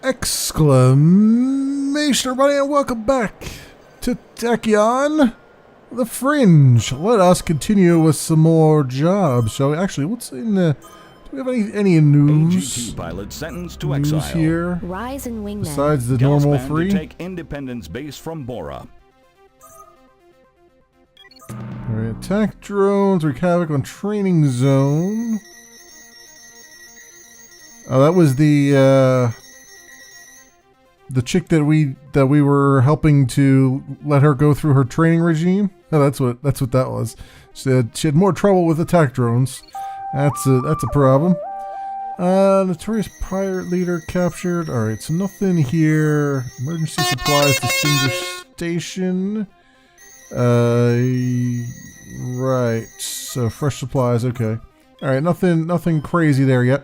Exclamation, everybody, and welcome back to Tachyon, the Fringe. Let us continue with some more jobs. So, actually, what's in the... Do we have any news? AGT pilot sentenced to news exile. here? Rise and wingman. Besides the normal Galspan three? to take Independence Base from Bora. Alright, attack drones, wreak havoc on training zone. Oh, that was the chick that we were helping to let her go through her training regime. Oh, that's what that was. She had more trouble with attack drones. That's a problem. Notorious pirate leader captured. All right, so nothing here. Emergency supplies to Cinder Station. Right. So fresh supplies. Okay. All right. Nothing crazy there yet.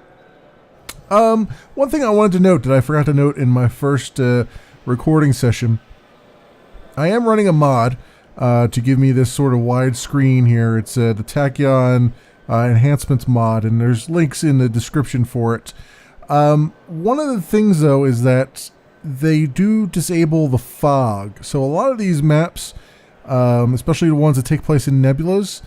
One thing I wanted to note that I forgot to note in my first recording session, I am running a mod to give me this sort of wide screen here. It's the Tachyon enhancements mod, and there's links in the description for it. One of the things, though, is that they do disable the fog. So a lot of these maps, especially the ones that take place in nebulas,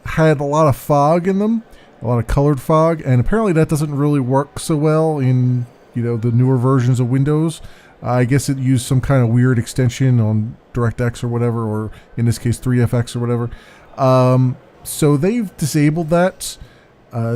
had a lot of fog in them. A lot of colored fog, and apparently that doesn't really work so well in, the newer versions of Windows. I guess it used some kind of weird extension on DirectX or whatever, or in this case 3FX or whatever. So they've disabled that.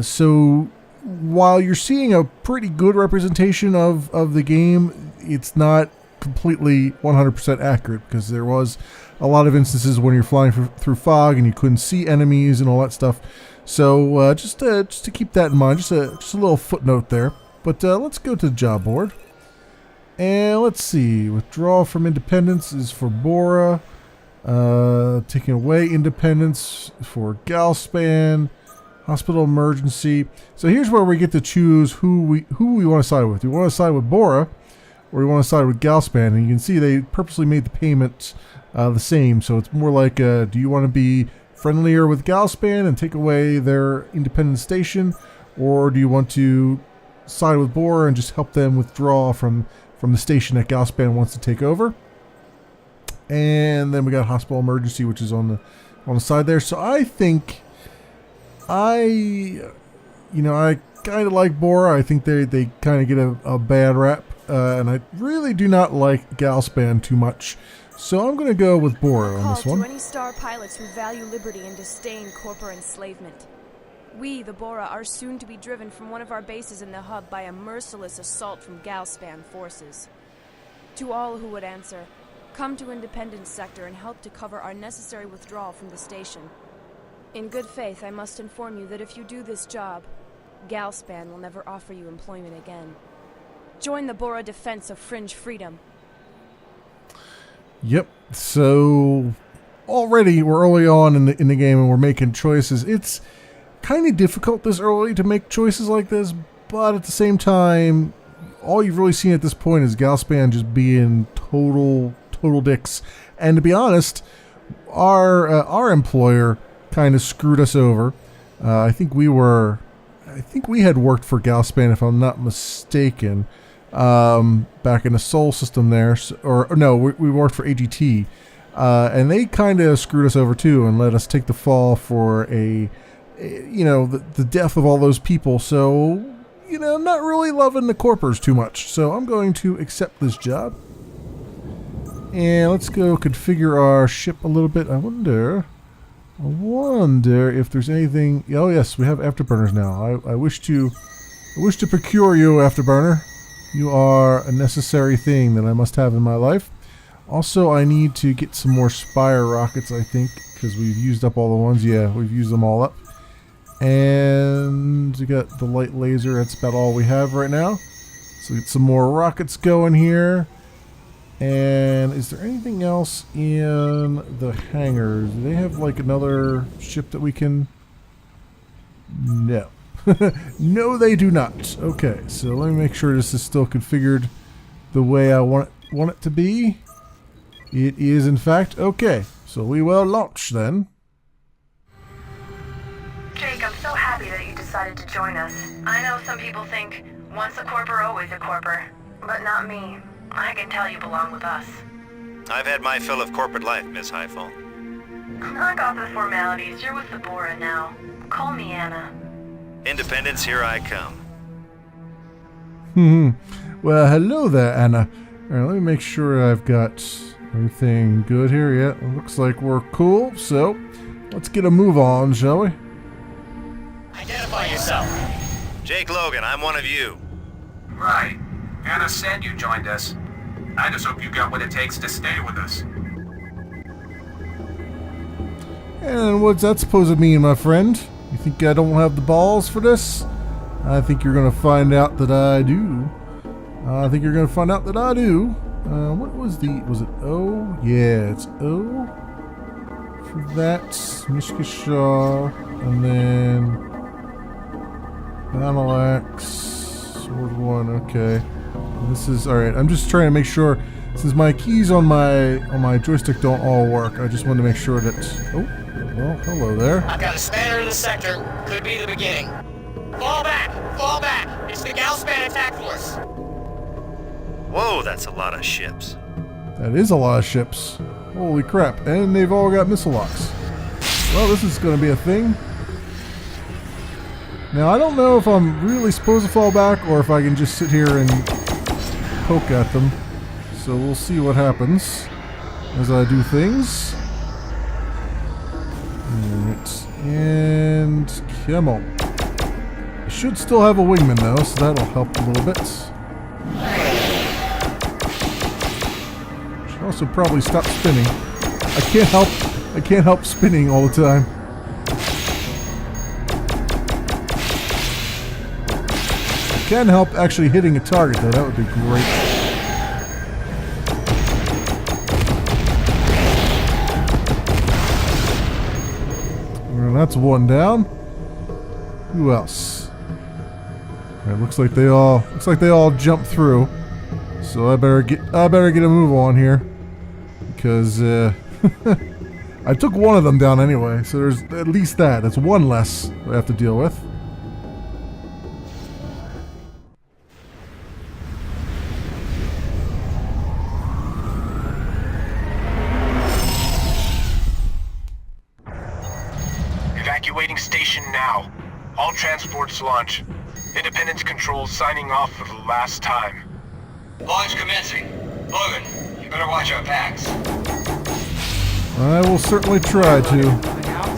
So while you're seeing a pretty good representation of the game, it's not completely 100% accurate, because there was a lot of instances when you're flying through fog and you couldn't see enemies and all that stuff. So just to keep that in mind, just a little footnote there. But let's go to the job board. And let's see, withdrawal from independence is for Bora. Taking away independence for Galspan. Hospital emergency. So here's where we get to choose who we want to side with. Do we want to side with Bora, or do we want to side with Galspan? And you can see they purposely made the payments the same. So it's more like, do you want to be friendlier with Galspan and take away their independent station, or do you want to side with Bora and just help them withdraw from the station that Galspan wants to take over? And then we got hospital emergency, which is on the side there. So I think I kind of like Bora. I think they kind of get a bad rap, and I really do not like Galspan too much. So I'm going to go with Bora on this one. To any star pilots who value liberty and disdain corporate enslavement. We, the Bora, are soon to be driven from one of our bases in the hub by a merciless assault from Galspan forces. To all who would answer, come to Independence Sector and help to cover our necessary withdrawal from the station. In good faith, I must inform you that if you do this job, Galspan will never offer you employment again. Join the Bora defense of Fringe freedom. Yep. So already we're early on in the game and we're making choices. It's kind of difficult this early to make choices like this, but at the same time, all you've really seen at this point is Galspan just being total dicks. And to be honest, our employer kind of screwed us over. I think we had worked for Galspan, if I'm not mistaken. Back in the Sol system there, or no, we worked for AGT, and they kind of screwed us over too and let us take the fall for the death of all those people. So, not really loving the corpers too much. So I'm going to accept this job. And let's go configure our ship a little bit. I wonder if there's anything. Oh yes, we have afterburners now. I wish to procure you, afterburner. You are a necessary thing that I must have in my life. Also, I need to get some more Spire rockets, I think, because we've used up all the ones. Yeah, we've used them all up. And we got the light laser. That's about all we have right now. So get some more rockets going here. And is there anything else in the hangars? Do they have like another ship that we can... No. No, they do not. Okay, so let me make sure this is still configured the way I want it to be. It is, in fact. Okay, so we will launch then. Jake, I'm so happy that you decided to join us. I know some people think once a corper, always a corper. But not me. I can tell you belong with us. I've had my fill of corporate life, Miss Highfall. Knock off the formalities. You're with the Bora now. Call me Anna. Independence, here I come. Well, hello there, Anna. Alright, let me make sure I've got everything good here. Yeah, it looks like we're cool. So, let's get a move on, shall we? Identify yourself. Jake Logan, I'm one of you. Right. Anna said you joined us. I just hope you got what it takes to stay with us. And what's that supposed to mean, my friend? You think I don't have the balls for this? I think you're gonna find out that I do. What was was it O? Yeah, it's O. For that, Mishkashaw, and then Battle-Axe, Sword 1, okay. This is, alright, I'm just trying to make sure, since my keys on my joystick don't all work, I just want to make sure that, oh, well, hello there. I've got a spanner in the sector. Could be the beginning. Fall back! Fall back! It's the Galspan attack force! Whoa, that's a lot of ships. That is a lot of ships. Holy crap, and they've all got missile locks. Well, this is going to be a thing. Now, I don't know if I'm really supposed to fall back or if I can just sit here and poke at them. So we'll see what happens as I do things. Alright, and come on. I should still have a wingman though, so that'll help a little bit. Should also probably stop spinning. I can't help spinning all the time. Can help actually hitting a target though, that would be great. Well, that's one down. Who else? It looks like they all jumped through. So I better get a move on here. Because I took one of them down anyway, so there's at least that. That's one less I have to deal with. Evacuating station now. All transports launch. Independence Control signing off for the last time. Launch commencing. Logan, you better watch our backs. I will certainly try to. Moving out.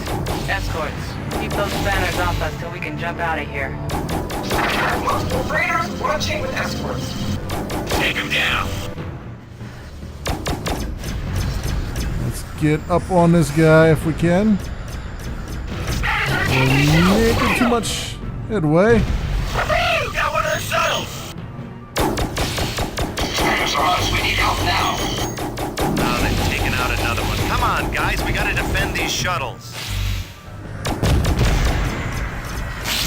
Escorts, keep those banners off us till we can jump out of here. Multiple freighters launching with escorts. Take them down. Let's get up on this guy if we can. We're making too much headway. Got one of the shuttles! Fighters are us, we need help now. Now they've taken out another one. Come on, guys, we gotta defend these shuttles.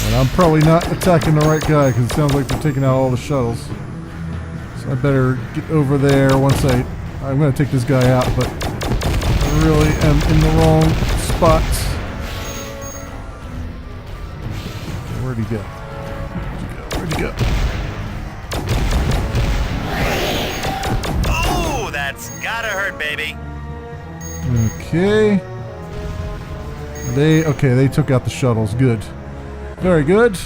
And I'm probably not attacking the right guy because it sounds like they're taking out all the shuttles. So I better get over there once I'm going to take this guy out, but I really am in the wrong spot. Where'd he go? Where'd he go? Oh, that's gotta hurt, baby. Okay. They took out the shuttles. Good. Very good.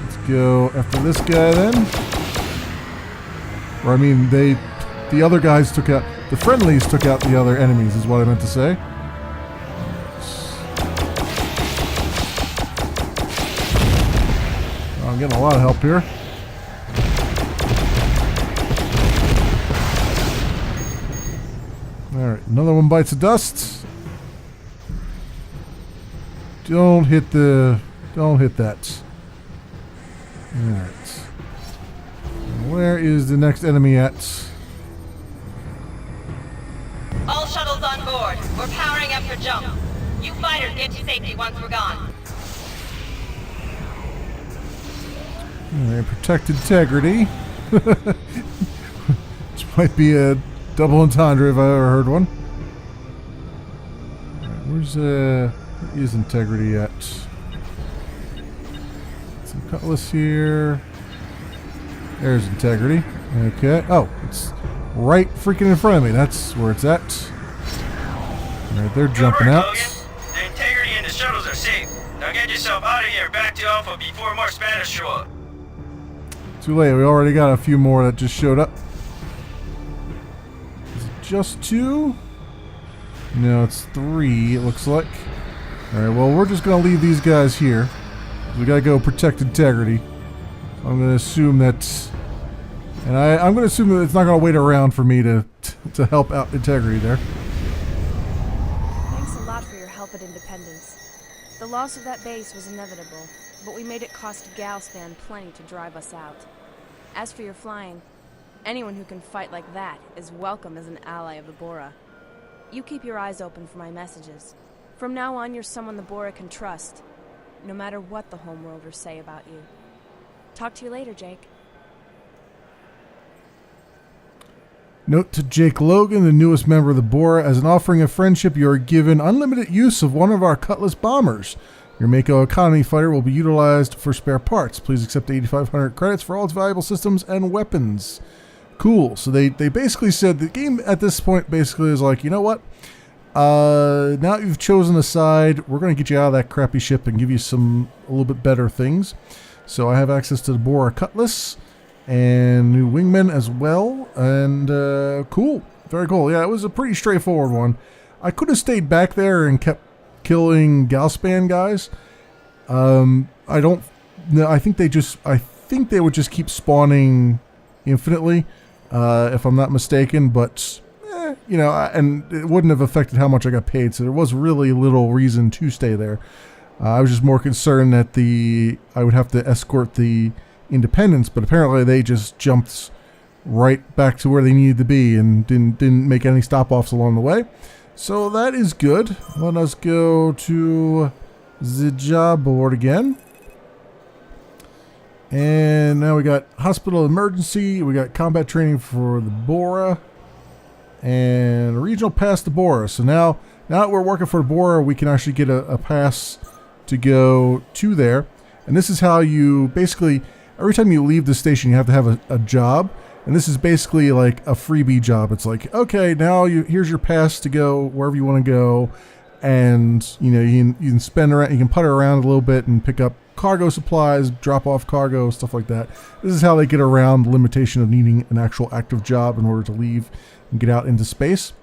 Let's go after this guy then. Or I mean, the other guys took out, the friendlies took out the other enemies is what I meant to say. Oh, I'm getting a lot of help here. Alright, another one bites the dust. Don't hit that. Alright. Where is the next enemy at? All shuttles on board. We're powering up for jump. You fighters get to safety once we're gone. Alright, protect integrity. Which might be a double entendre if I ever heard one. Alright, where is integrity at? Some cutlass here. There's integrity. Okay. Oh, it's right freaking in front of me. That's where it's at. Alright, they're jumping out. Logan. The integrity and the shuttles are safe. Now get yourself out of here, back to Alpha before more Spanish show up. Too late. We already got a few more that just showed up. Is it just 2? No, it's 3, it looks like. Alright, well, we're just going to leave these guys here. We got to go protect integrity. I'm going to assume that... And I'm going to assume that it's not going to wait around for me to help out integrity there. Thanks a lot for your help at Independence. The loss of that base was inevitable, but we made it cost Galspan plenty to drive us out. As for your flying, anyone who can fight like that is welcome as an ally of the Bora. You keep your eyes open for my messages. From now on, you're someone the Bora can trust, no matter what the homeworlders say about you. Talk to you later, Jake. Note to Jake Logan, the newest member of the Bora. As an offering of friendship, you are given unlimited use of one of our Cutlass bombers. Your Mako economy fighter will be utilized for spare parts. Please accept 8,500 credits for all its valuable systems and weapons. Cool. So they basically said the game at this point basically is like, you know what? Now you've chosen a side, we're going to get you out of that crappy ship and give you a little bit better things. So I have access to the Bora Cutlass and new wingmen as well. And cool. Very cool. Yeah, it was a pretty straightforward one. I could have stayed back there and kept killing Galspan guys. I don't know. I think they would just keep spawning infinitely, if I'm not mistaken, but you know, and it wouldn't have affected how much I got paid, so there was really little reason to stay there. I was just more concerned that I would have to escort the Independence, but apparently they just jumped right back to where they needed to be and didn't make any stop-offs along the way. So that is good. Let us go to the job board again. And now we got hospital emergency, we got combat training for the Bora, and regional pass to Bora. So now that we're working for Bora, we can actually get a pass to go to there. And this is how you basically, every time you leave the station, you have to have a job. And this is basically like a freebie job. It's like, okay, now here's your pass to go wherever you want to go. And, you know, you can spend around, you can putter around a little bit and pick up cargo supplies, drop off cargo, stuff like that. This is how they get around the limitation of needing an actual active job in order to leave and get out into space.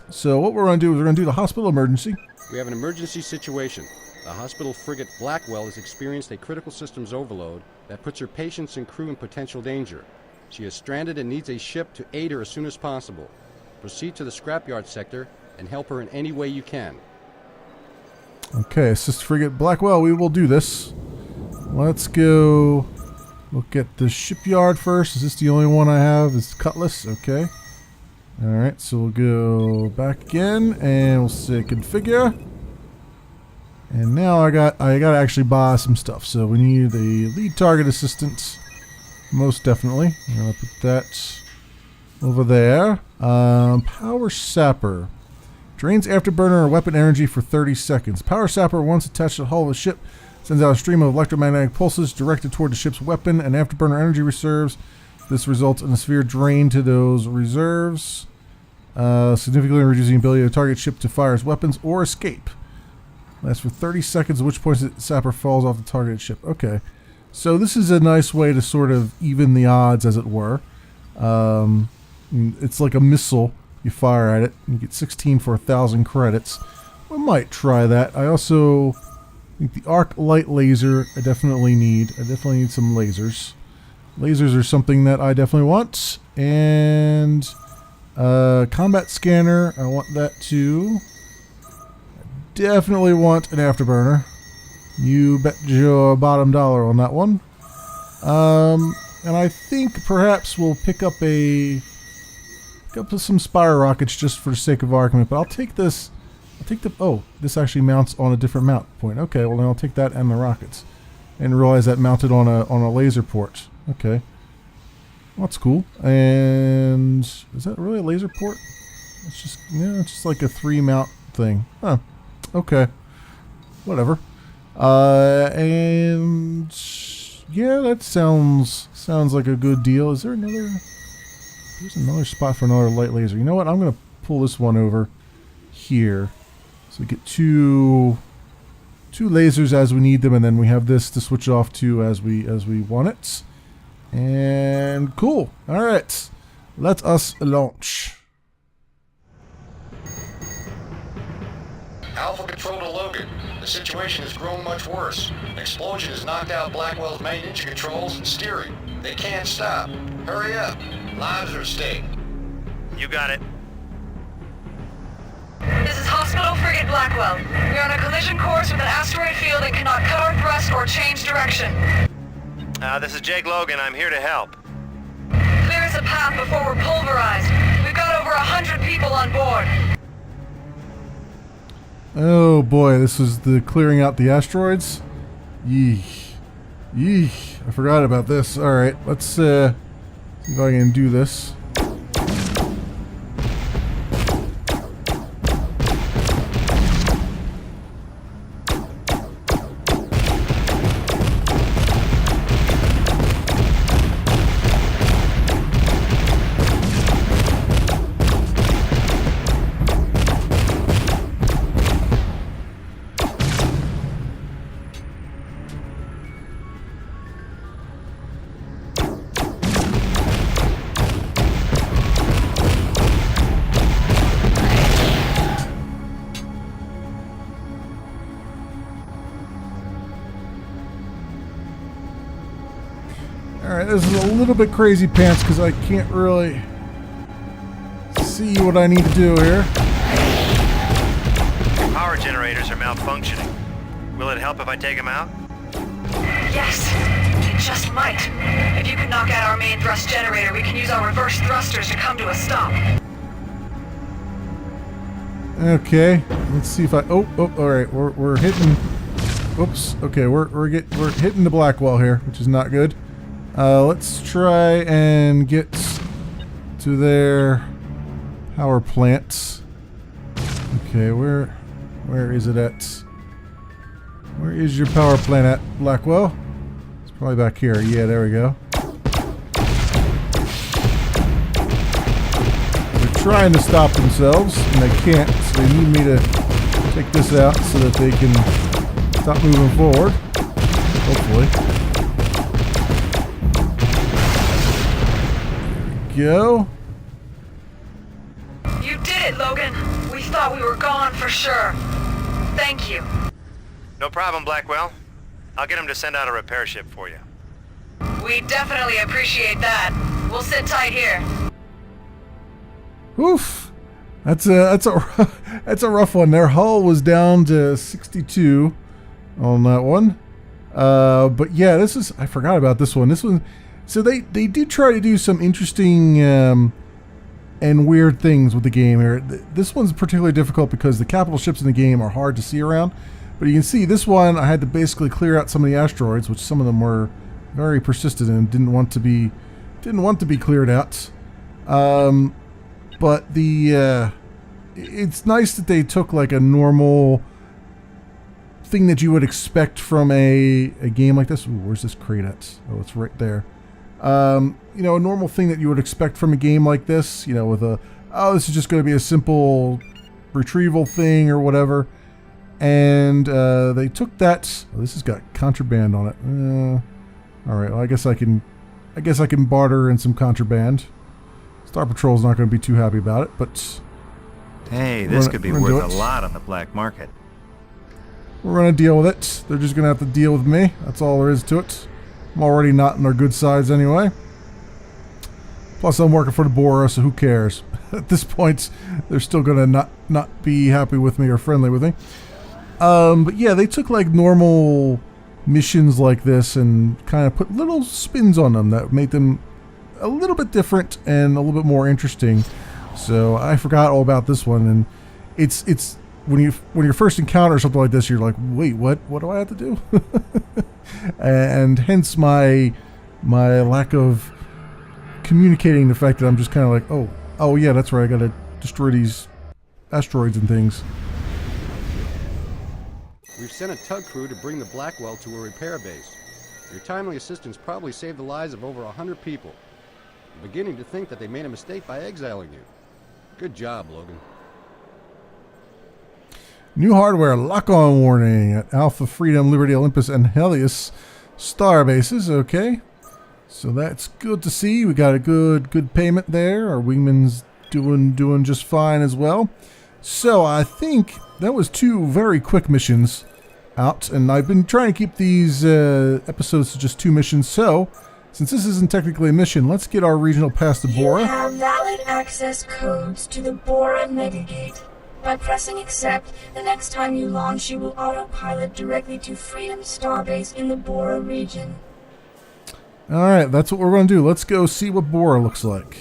So what we're going to do is we're going to do the hospital emergency. We have an emergency situation. The hospital frigate Blackwell has experienced a critical systems overload that puts her patients and crew in potential danger. She is stranded and needs a ship to aid her as soon as possible. Proceed to the scrapyard sector and help her in any way you can. Okay, assist frigate Blackwell, we will do this. Let's go look at the shipyard first. Is this the only one I have? It's Cutlass, okay. Alright, so we'll go back again and we'll say configure. And now I gotta actually buy some stuff. So we need a lead target assistant. Most definitely. I'm gonna put that over there. Power sapper. Drains afterburner or weapon energy for 30 seconds. Power sapper, once attached to the hull of a ship, sends out a stream of electromagnetic pulses directed toward the ship's weapon and afterburner energy reserves. This results in a severe drain to those reserves, significantly reducing the ability of the target ship to fire its weapons or escape. Lasts for 30 seconds, at which point the sapper falls off the targeted ship. Okay. So this is a nice way to sort of even the odds, as it were. It's like a missile. You fire at it, and you get 16 for 1,000 credits. We might try that. I also think the arc light laser I definitely need. I definitely need some lasers. Lasers are something that I definitely want. And combat scanner, I want that too. Definitely want an afterburner. You bet your bottom dollar on that one. And I think perhaps we'll pick up some Spire rockets just for the sake of argument. But I'll take this. Oh, this actually mounts on a different mount point. Okay, well then I'll take that and the rockets. And realize that mounted on a laser port. Okay. Well, that's cool. And is that really a laser port? It's just like a 3-mount thing. Huh. Okay. Whatever. And Yeah, that sounds like a good deal. Is there another? There's another spot for another light laser. You know what? I'm gonna pull this one over here, so we get two lasers as we need them, and then we have this to switch off to as we want it. And cool. All right, let us launch. Alpha Control to Logan. The situation has grown much worse. An explosion has knocked out Blackwell's main engine controls and steering. They can't stop. Hurry up. Lives are at stake. You got it. This is Hospital Frigate Blackwell. We are on a collision course with an asteroid field and cannot cut our thrust or change direction. This is Jake Logan. I'm here to help. Clear us a path before we're pulverized. We've got over 100 people on board. Oh boy, this is the clearing out the asteroids. Yeesh. I forgot about this. Alright, let's see if I can do this. Alright, this is a little bit crazy pants because I can't really see what I need to do here. Power generators are malfunctioning. Will it help if I take them out? Yes, it just might. If you can knock out our main thrust generator, we can use our reverse thrusters to come to a stop. Okay, let's see if I. Oh, alright, we're hitting. Oops. Okay, we're hitting the Blackwell here, which is not good. Let's try and get to their power plants. Okay, where is it at? Where is your power plant at, Blackwell? It's probably back here. Yeah, there we go. They're trying to stop themselves, and they can't, so they need me to take this out so that they can stop moving forward. Hopefully. Go. You did it, Logan. We thought we were gone for sure. Thank you. No problem, Blackwell. I'll get him to send out a repair ship for you. We definitely appreciate that. We'll sit tight here. Oof. That's a rough one. Their hull was down to 62 on that one. But yeah, I forgot about this one. This one. So they did try to do some interesting and weird things with the game here. This one's particularly difficult because the capital ships in the game are hard to see around. But you can see this one, I had to basically clear out some of the asteroids, which some of them were very persistent and didn't want to be cleared out. But it's nice that they took like a normal thing that you would expect from a game like this. Ooh, where's this crate at? Oh, it's right there. A normal thing that you would expect from a game like this, with this is just going to be a simple retrieval thing or whatever. And they took that. Oh, this has got contraband on it. All right. Well, I guess I can barter in some contraband. Star Patrol's not going to be too happy about it, but hey, this could be worth a lot on the black market. We're going to deal with it. They're just going to have to deal with me. That's all there is to it. I'm already not in their good sides anyway. Plus, I'm working for the Bora, so who cares? At this point, they're still going to not be happy with me or friendly with me. But yeah, they took like normal missions like this and kind of put little spins on them that made them a little bit different and a little bit more interesting. So I forgot all about this one, and it's when you first encounter something like this, you're like, wait, what do I have to do? And hence my lack of communicating the fact that I'm just kind of like, oh yeah, that's right, I gotta destroy these asteroids and things. We've sent a tug crew to bring the Blackwell to a repair base. Your timely assistance probably saved the lives of over 100 people. I'm beginning to think that they made a mistake by exiling you. Good job, Logan. New hardware lock-on warning at Alpha, Freedom, Liberty, Olympus, and Helios star bases. Okay, so that's good to see. We got a good payment there. Our wingman's doing just fine as well. So I think that was 2 very quick missions out, and I've been trying to keep these episodes to just 2 missions. So since this isn't technically a mission, let's get our regional pass to Bora. You have valid access codes to the Bora Metagate. By pressing accept, the next time you launch, you will autopilot directly to Freedom Starbase in the Bora region. Alright, that's what we're going to do. Let's go see what Bora looks like.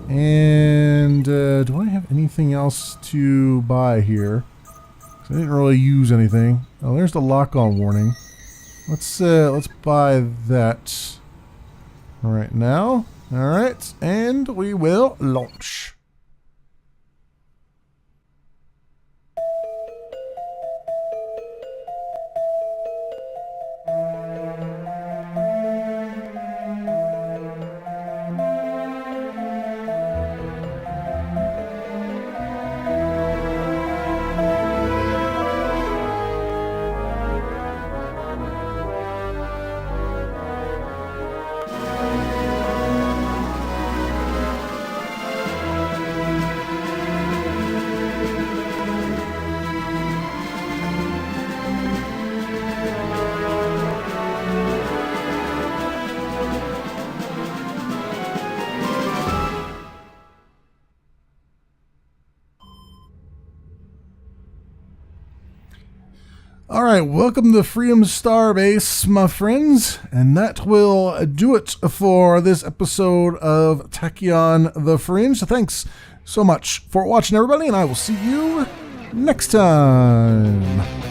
And do I have anything else to buy here? 'Cause I didn't really use anything. Oh, there's the lock-on warning. Let's buy that right now. Alright, and we will launch. Alright, welcome to Freedom Starbase, my friends, and that will do it for this episode of Tachyon the Fringe. So thanks so much for watching, everybody, and I will see you next time.